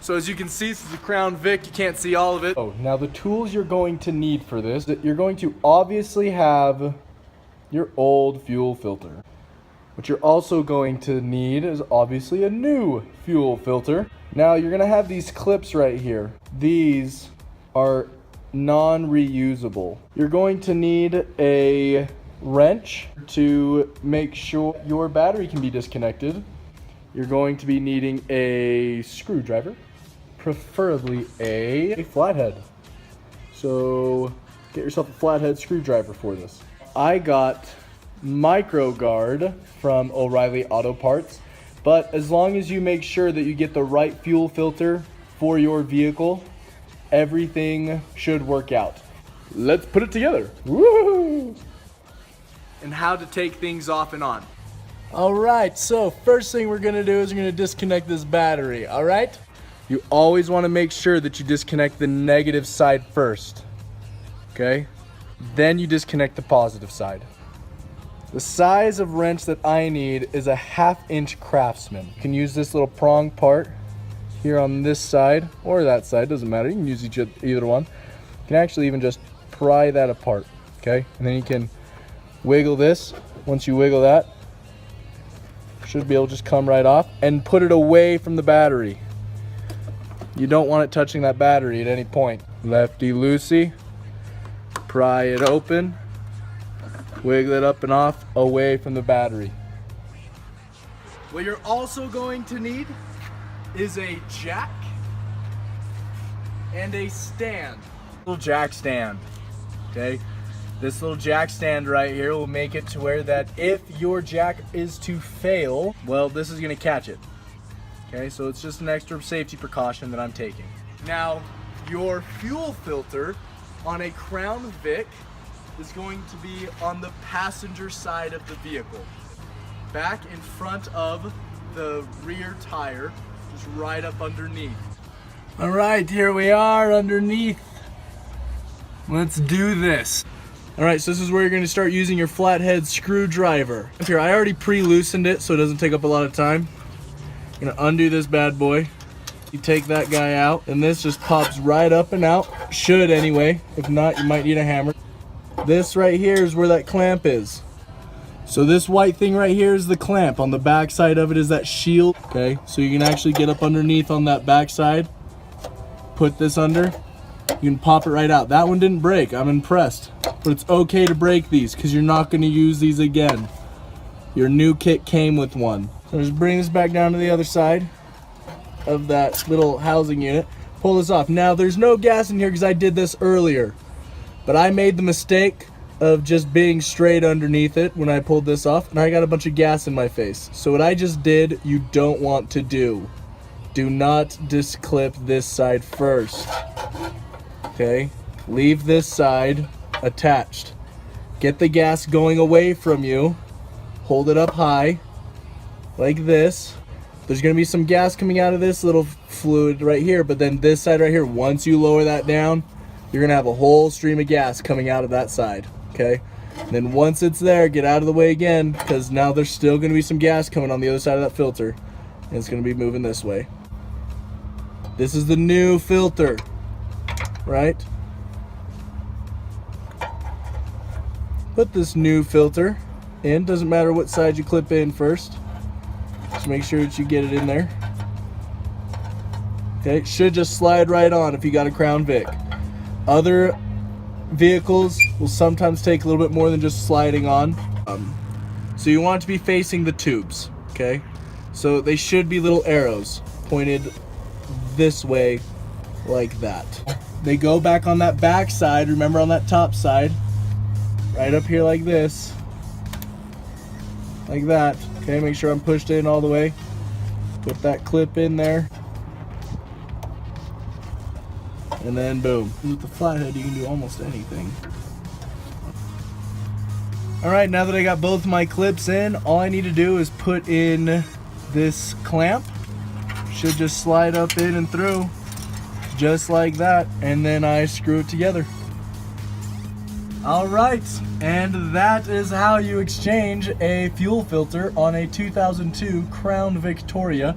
So as you can see, this is a Crown Vic. You can't see all of it. Oh, now the tools you're going to need for this, you're going to obviously have your old fuel filter. What you're also going to need is obviously a new fuel filter. Now you're gonna have these clips right here. These are non-reusable. You're going to need a wrench to make sure your battery can be disconnected. You're going to be needing a screwdriver, preferably a flathead. So get yourself a flathead screwdriver for this. I got Micro Guard from O'Reilly Auto Parts, but as long as you make sure that you get the right fuel filter for your vehicle, everything should work out. Let's put it together. Woo! And how to take things off and on. All right, so first thing we're gonna do is we're gonna disconnect this battery, all right? You always wanna make sure that you disconnect the negative side first, okay? Then you disconnect the positive side. The size of wrench that I need is a 1/2 inch Craftsman. You can use this little prong part here on this side or that side, doesn't matter. You can use either one. You can actually even just pry that apart, okay? And then you can wiggle this. Once you wiggle that, should be able to just come right off and put it away from the battery. You don't want it touching that battery at any point. Lefty loosey, pry it open, wiggle it up and off, away from the battery. What you're also going to need is a jack and a stand. Little jack stand, okay? This little jack stand right here will make it to where that if your jack is to fail, well, this is gonna catch it. Okay, so it's just an extra safety precaution that I'm taking. Now, your fuel filter on a Crown Vic is going to be on the passenger side of the vehicle. Back in front of the rear tire, just right up underneath. All right, here we are underneath. Let's do this. All right, so this is where you're gonna start using your flathead screwdriver. Here, I already pre-loosened it so it doesn't take up a lot of time. I'm gonna undo this bad boy. You take that guy out, and this just pops right up and out. Should anyway. If not, you might need a hammer. This right here is where that clamp is. So this white thing right here is the clamp. On the back side of it is that shield. Okay, so you can actually get up underneath on that back side. Put this under. You can pop it right out. That one didn't break. I'm impressed. But it's okay to break these because you're not going to use these again. Your new kit came with one. So just bring this back down to the other side of that little housing unit. Pull this off. Now there's no gas in here because I did this earlier. But I made the mistake of just being straight underneath it when I pulled this off, and I got a bunch of gas in my face. So what I just did, you don't want to do. Do not disclip this side first. Okay? Leave this side attached. Get the gas going away from you. Hold it up high, like this. There's gonna be some gas coming out of this little fluid right here, but then this side right here, once you lower that down, you're gonna have a whole stream of gas coming out of that side, okay? And then once it's there, get out of the way again, because now there's still gonna be some gas coming on the other side of that filter, and it's gonna be moving this way. This is the new filter, right? Put this new filter in, doesn't matter what side you clip in first. Just make sure that you get it in there. Okay, it should just slide right on if you got a Crown Vic. Other vehicles will sometimes take a little bit more than just sliding on. So you want it to be facing the tubes, okay? So they should be little arrows pointed this way, like that. They go back on that back side, remember on that top side, right up here like this, like that. Okay, make sure I'm pushed in all the way. Put that clip in there. And then boom. With the flathead, you can do almost anything. All right, now that I got both my clips in, all I need to do is put in this clamp. Should just slide up in and through, just like that. And then I screw it together. All right, and that is how you exchange a fuel filter on a 2002 Crown Victoria.